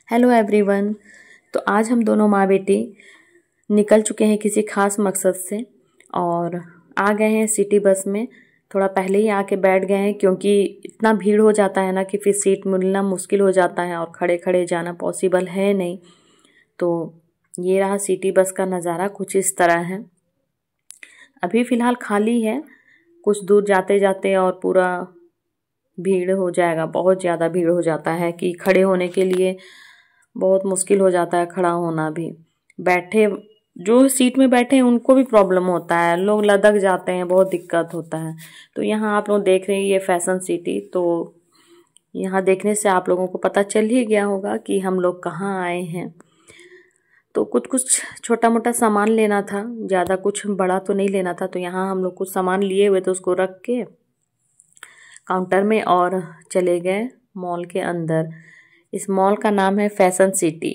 Hello everyone. तो आज हम दोनों माँ बेटी निकल चुके हैं किसी खास मकसद से और आ गए हैं सिटी बस में। थोड़ा पहले ही आके बैठ गए हैं क्योंकि इतना भीड़ हो जाता है ना कि फिर सीट मिलना मुश्किल हो जाता है और खड़े खड़े जाना पॉसिबल है नहीं। तो ये रहा सिटी बस का नज़ारा, कुछ इस तरह है। अभी फ़िलहाल खाली है, कुछ दूर जाते जाते और पूरा भीड़ हो जाएगा। बहुत ज़्यादा भीड़ हो जाता है कि खड़े होने के लिए बहुत मुश्किल हो जाता है, खड़ा होना भी। बैठे जो सीट में बैठे हैं उनको भी प्रॉब्लम होता है, लोग लदक जाते हैं, बहुत दिक्कत होता है। तो यहाँ आप लोग देख रहे हैं ये फैशन सिटी। तो यहाँ देखने से आप लोगों को पता चल ही गया होगा कि हम लोग कहाँ आए हैं। तो कुछ छोटा मोटा सामान लेना था, ज़्यादा कुछ बड़ा तो नहीं लेना था। तो यहाँ हम लोग कुछ सामान लिए हुए थे, उसको रख के काउंटर में और चले गए मॉल के अंदर। इस मॉल का नाम है फैशन सिटी।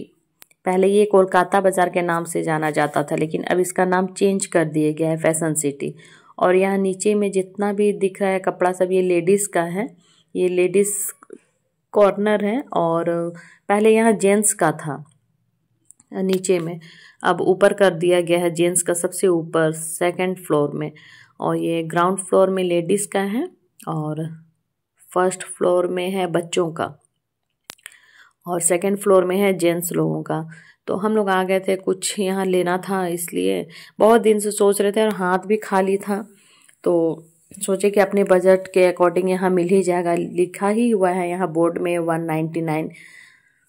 पहले ये कोलकाता बाज़ार के नाम से जाना जाता था, लेकिन अब इसका नाम चेंज कर दिया गया है फैशन सिटी। और यहाँ नीचे में जितना भी दिख रहा है कपड़ा सब ये लेडीज़ का है, ये लेडीज़ कॉर्नर है। और पहले यहाँ जेंट्स का था नीचे में, अब ऊपर कर दिया गया है जेंट्स का सबसे ऊपर सेकंड फ्लोर में। और ये ग्राउंड फ्लोर में लेडीज़ का है और फर्स्ट फ्लोर में है बच्चों का और सेकंड फ्लोर में है जेंट्स लोगों का। तो हम लोग आ गए थे, कुछ यहाँ लेना था, इसलिए बहुत दिन से सोच रहे थे और हाथ भी खाली था। तो सोचे कि अपने बजट के अकॉर्डिंग यहाँ मिल ही जाएगा। लिखा ही हुआ है यहाँ बोर्ड में 199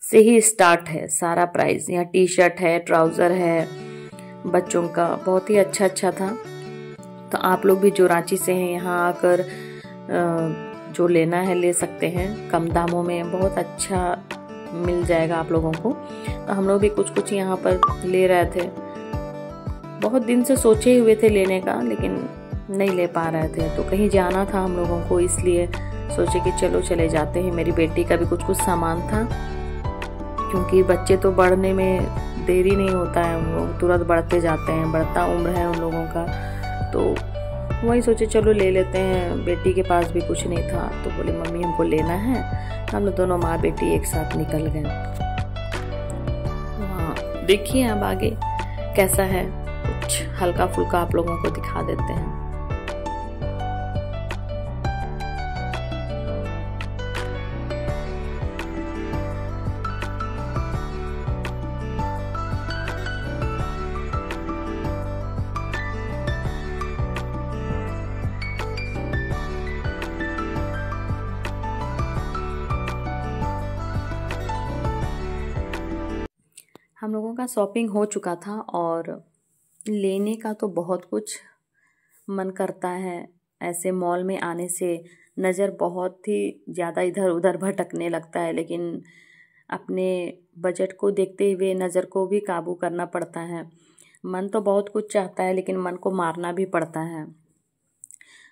से ही स्टार्ट है सारा प्राइस। यहाँ टी शर्ट है, ट्राउज़र है बच्चों का, बहुत ही अच्छा अच्छा था। तो आप लोग भी जो रांची से हैं यहाँ आकर जो लेना है ले सकते हैं, कम दामों में बहुत अच्छा मिल जाएगा आप लोगों को। तो हम लोग भी कुछ यहाँ पर ले रहे थे। बहुत दिन से सोचे हुए थे लेने का, लेकिन नहीं ले पा रहे थे। तो कहीं जाना था हम लोगों को, इसलिए सोचे कि चलो चले जाते हैं। मेरी बेटी का भी कुछ सामान था, क्योंकि बच्चे तो बढ़ने में देरी नहीं होता है, उन लोग तुरंत बढ़ते जाते हैं, बढ़ता उम्र है उन लोगों का। तो वही सोचे चलो ले लेते हैं। बेटी के पास भी कुछ नहीं था, तो बोले मम्मी हमको लेना है। हम लोग दोनों माँ बेटी एक साथ निकल गए। हाँ, देखिए अब आगे कैसा है, कुछ हल्का फुल्का आप लोगों को दिखा देते हैं। हम लोगों का शॉपिंग हो चुका था और लेने का तो बहुत कुछ मन करता है। ऐसे मॉल में आने से नज़र बहुत ही ज़्यादा इधर उधर भटकने लगता है, लेकिन अपने बजट को देखते हुए नज़र को भी काबू करना पड़ता है। मन तो बहुत कुछ चाहता है, लेकिन मन को मारना भी पड़ता है।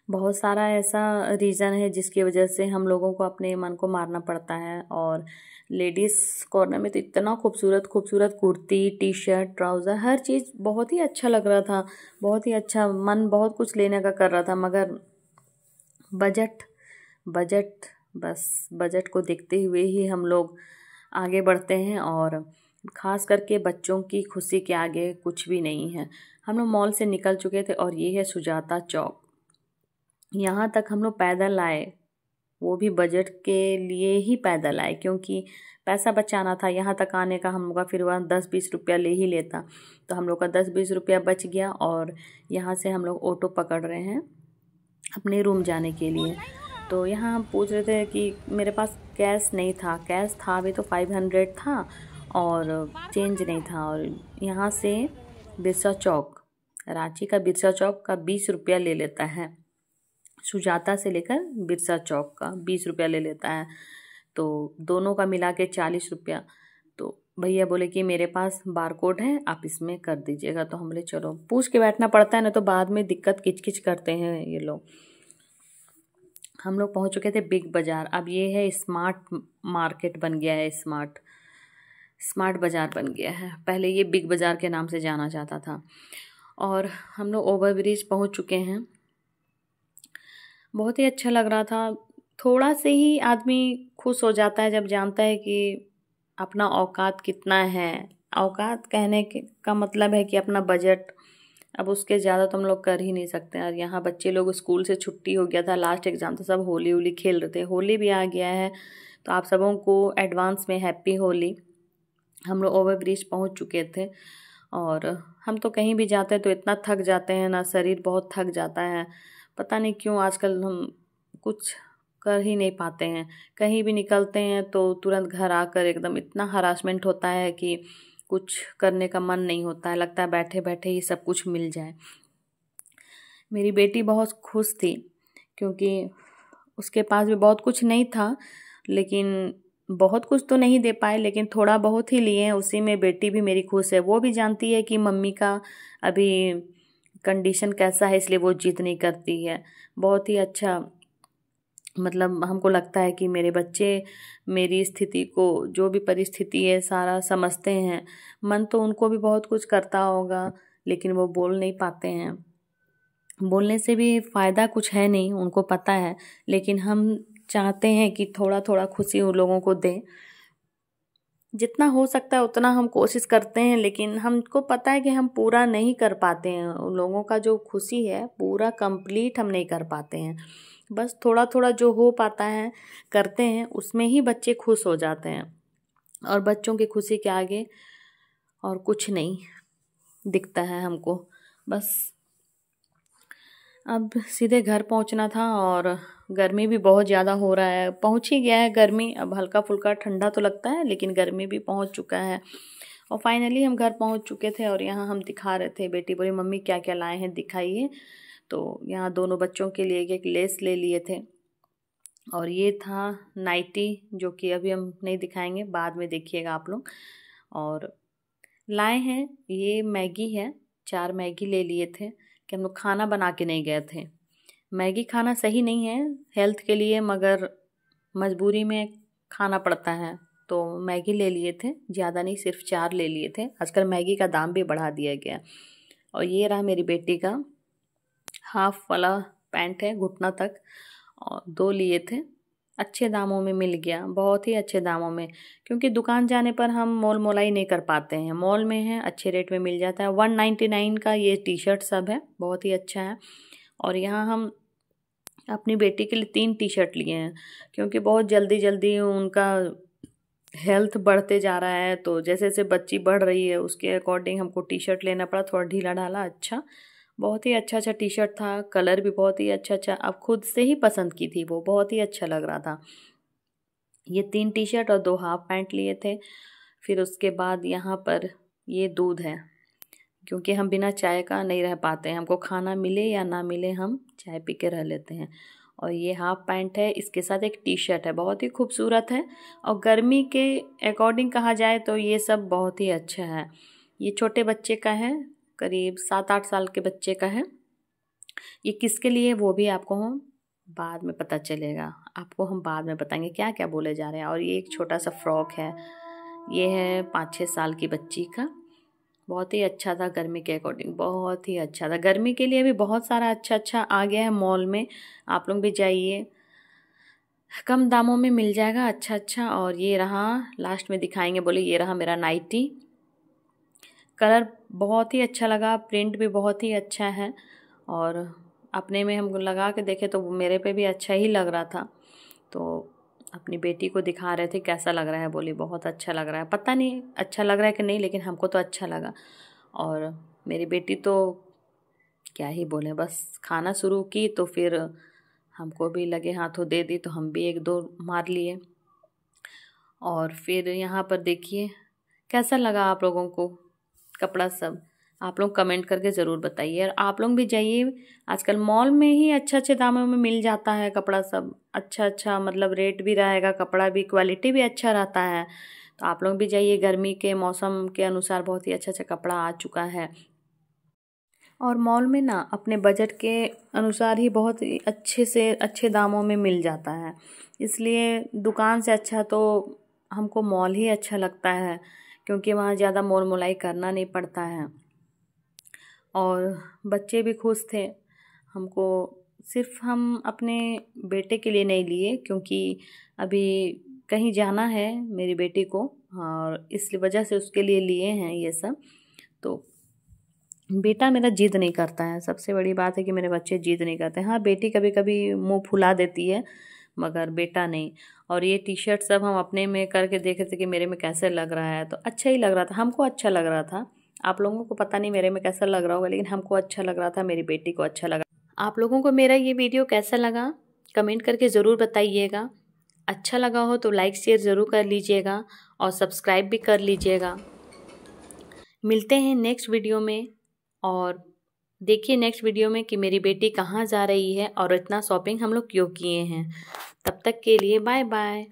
बहुत सारा ऐसा रीज़न है जिसकी वजह से हम लोगों को अपने मन को मारना पड़ता है। और लेडीज़ कॉर्नर में तो इतना खूबसूरत खूबसूरत कुर्ती, टी शर्ट, ट्राउज़र, हर चीज़ बहुत ही अच्छा लग रहा था, बहुत ही अच्छा। मन बहुत कुछ लेने का कर रहा था, मगर बजट बजट बस बजट को देखते हुए ही हम लोग आगे बढ़ते हैं। और ख़ास करके बच्चों की खुशी के आगे कुछ भी नहीं है। हम लोग मॉल से निकल चुके थे और ये है सुजाता चौक। यहाँ तक हम लोग पैदल आए, वो भी बजट के लिए ही पैदल आए, क्योंकि पैसा बचाना था। यहाँ तक आने का हम लोग का फिर वहाँ 10-20 रुपया ले ही लेता। तो हम लोग का 10-20 रुपया बच गया और यहाँ से हम लोग ऑटो पकड़ रहे हैं अपने रूम जाने के लिए। तो यहाँ हम पूछ रहे थे कि मेरे पास कैश नहीं था। कैश था भी तो 500 था और चेंज नहीं था। और यहाँ से बिरसा चौक, रांची का बिरसा चौक का 20 रुपया ले लेता है। सुजाता से लेकर बिरसा चौक का 20 रुपया ले लेता है, तो दोनों का मिला के 40 रुपया। तो भैया बोले कि मेरे पास बारकोड है, आप इसमें कर दीजिएगा। तो हम बोले चलो, पूछ के बैठना पड़ता है ना, तो बाद में दिक्कत किच करते हैं ये लोग। हम लोग पहुंच चुके थे बिग बाज़ार। अब ये है स्मार्ट मार्केट बन गया है, स्मार्ट बाज़ार बन गया है। पहले ये बिग बाज़ार के नाम से जाना जाता था। और हम लोग ओवर ब्रिज पहुँच चुके हैं। बहुत ही अच्छा लग रहा था। थोड़ा से ही आदमी खुश हो जाता है जब जानता है कि अपना औकात कितना है। औकात कहने के का मतलब है कि अपना बजट, अब उसके ज़्यादा तो हम लोग कर ही नहीं सकते। और यहाँ बच्चे लोग स्कूल से छुट्टी हो गया था, लास्ट एग्ज़ाम था, सब होली होली खेल रहे थे। होली भी आ गया है तो आप सबों को एडवांस में हैप्पी होली। हम लोग ओवर ब्रिज पहुँच चुके थे और हम तो कहीं भी जाते हैं तो इतना थक जाते हैं ना, शरीर बहुत थक जाता है। पता नहीं क्यों आजकल हम कुछ कर ही नहीं पाते हैं। कहीं भी निकलते हैं तो तुरंत घर आकर एकदम इतना हरासमेंट होता है कि कुछ करने का मन नहीं होता है, लगता है बैठे बैठे ही सब कुछ मिल जाए। मेरी बेटी बहुत खुश थी क्योंकि उसके पास भी बहुत कुछ नहीं था, लेकिन बहुत कुछ तो नहीं दे पाए, लेकिन थोड़ा बहुत ही लिए हैं, उसी में बेटी भी मेरी खुश है। वो भी जानती है कि मम्मी का अभी कंडीशन कैसा है, इसलिए वो जिद नहीं करती है। बहुत ही अच्छा, मतलब हमको लगता है कि मेरे बच्चे मेरी स्थिति को, जो भी परिस्थिति है, सारा समझते हैं। मन तो उनको भी बहुत कुछ करता होगा, लेकिन वो बोल नहीं पाते हैं। बोलने से भी फ़ायदा कुछ है नहीं, उनको पता है, लेकिन हम चाहते हैं कि थोड़ा थोड़ा खुशी उन लोगों को दें। जितना हो सकता है उतना हम कोशिश करते हैं, लेकिन हमको पता है कि हम पूरा नहीं कर पाते हैं। उन लोगों का जो खुशी है पूरा कंप्लीट हम नहीं कर पाते हैं। बस थोड़ा थोड़ा जो हो पाता है करते हैं, उसमें ही बच्चे खुश हो जाते हैं। और बच्चों की खुशी के आगे और कुछ नहीं दिखता है हमको। बस अब सीधे घर पहुंचना था और गर्मी भी बहुत ज़्यादा हो रहा है। पहुंच ही गया है गर्मी, अब हल्का फुल्का ठंडा तो लगता है, लेकिन गर्मी भी पहुंच चुका है। और फाइनली हम घर पहुंच चुके थे और यहाँ हम दिखा रहे थे। बेटी बोली मम्मी क्या क्या लाए हैं दिखाइए। तो यहाँ दोनों बच्चों के लिए एक लेस ले लिए थे और ये था नाइटी, जो कि अभी हम नहीं दिखाएंगे, बाद में देखिएगा आप लोग। और लाए हैं ये मैगी है, 4 मैगी ले लिए थे कि हम लोग खाना बना के नहीं गए थे। मैगी खाना सही नहीं है हेल्थ के लिए, मगर मजबूरी में खाना पड़ता है तो मैगी ले लिए थे। ज़्यादा नहीं, सिर्फ 4 ले लिए थे। आजकल मैगी का दाम भी बढ़ा दिया गया। और ये रहा मेरी बेटी का हाफ वाला पैंट है, घुटना तक, और 2 लिए थे। अच्छे दामों में मिल गया, बहुत ही अच्छे दामों में, क्योंकि दुकान जाने पर हम मोल मोलाई नहीं कर पाते हैं। मॉल में है, अच्छे रेट में मिल जाता है। 199 का ये टी शर्ट सब है, बहुत ही अच्छा है। और यहाँ हम अपनी बेटी के लिए 3 टी शर्ट लिए हैं, क्योंकि बहुत जल्दी जल्दी उनका हेल्थ बढ़ते जा रहा है। तो जैसे जैसे बच्ची बढ़ रही है उसके अकॉर्डिंग हमको टी शर्ट लेना पड़ा, थोड़ा ढीला ढाला। अच्छा, बहुत ही अच्छा अच्छा टी शर्ट था, कलर भी बहुत ही अच्छा अच्छा, अब खुद से ही पसंद की थी वो, बहुत ही अच्छा लग रहा था। ये 3 टी शर्ट और 2 हाफ पैंट लिए थे। फिर उसके बाद यहाँ पर ये दूध है, क्योंकि हम बिना चाय का नहीं रह पाते हैं। हमको खाना मिले या ना मिले हम चाय पी के रह लेते हैं। और ये हाफ पैंट है, इसके साथ एक टी शर्ट है, बहुत ही खूबसूरत है। और गर्मी के अकॉर्डिंग कहा जाए तो ये सब बहुत ही अच्छा है। ये छोटे बच्चे का है, करीब 7-8 साल के बच्चे का है। ये किसके लिए वो भी आपको हम बाद में पता चलेगा, आपको हम बाद में बताएंगे क्या क्या बोले जा रहे हैं। और ये एक छोटा सा फ्रॉक है, ये है 5-6 साल की बच्ची का। बहुत ही अच्छा था, गर्मी के अकॉर्डिंग बहुत ही अच्छा था। गर्मी के लिए भी बहुत सारा अच्छा अच्छा आ गया है मॉल में, आप लोग भी जाइए, कम दामों में मिल जाएगा अच्छा अच्छा। और ये रहा, लास्ट में दिखाएंगे, बोले ये रहा मेरा नाइटी। कलर बहुत ही अच्छा लगा, प्रिंट भी बहुत ही अच्छा है। और अपने में हम लगा के देखे तो मेरे पे भी अच्छा ही लग रहा था। तो अपनी बेटी को दिखा रहे थे कैसा लग रहा है, बोली बहुत अच्छा लग रहा है। पता नहीं अच्छा लग रहा है कि नहीं, लेकिन हमको तो अच्छा लगा। और मेरी बेटी तो क्या ही बोले, बस खाना शुरू की तो फिर हमको भी लगे हाथों दे दी, तो हम भी 1-2 मार लिए। और फिर यहाँ पर देखिए कैसा लगा आप लोगों को कपड़ा सब, आप लोग कमेंट करके ज़रूर बताइए। और आप लोग भी जाइए, आजकल मॉल में ही अच्छे अच्छे दामों में मिल जाता है कपड़ा सब, अच्छा अच्छा, मतलब रेट भी रहेगा, कपड़ा भी, क्वालिटी भी अच्छा रहता है। तो आप लोग भी जाइए, गर्मी के मौसम के अनुसार बहुत ही अच्छा अच्छा कपड़ा आ चुका है। और मॉल में ना अपने बजट के अनुसार ही बहुत ही अच्छे से अच्छे दामों में मिल जाता है, इसलिए दुकान से अच्छा तो हमको मॉल ही अच्छा लगता है, क्योंकि वहाँ ज़्यादा मोल मोलाई करना नहीं पड़ता है। और बच्चे भी खुश थे। हमको सिर्फ हम अपने बेटे के लिए नहीं लिए, क्योंकि अभी कहीं जाना है मेरी बेटी को, और इस वजह से उसके लिए लिए हैं ये सब। तो बेटा मेरा जिद नहीं करता है, सबसे बड़ी बात है कि मेरे बच्चे जिद नहीं करते हैं। हाँ, बेटी कभी कभी मुंह फुला देती है मगर बेटा नहीं। और ये टी शर्ट सब हम अपने में करके देखे थे कि मेरे में कैसे लग रहा है, तो अच्छा ही लग रहा था, हमको अच्छा लग रहा था। आप लोगों को पता नहीं मेरे में कैसा लग रहा होगा, लेकिन हमको अच्छा लग रहा था, मेरी बेटी को अच्छा लगा। आप लोगों को मेरा ये वीडियो कैसा लगा कमेंट करके ज़रूर बताइएगा। अच्छा लगा हो तो लाइक शेयर ज़रूर कर लीजिएगा और सब्सक्राइब भी कर लीजिएगा। मिलते हैं नेक्स्ट वीडियो में, और देखिए नेक्स्ट वीडियो में कि मेरी बेटी कहाँ जा रही है और इतना शॉपिंग हम लोग क्यों किए हैं। तब तक के लिए बाय बाय।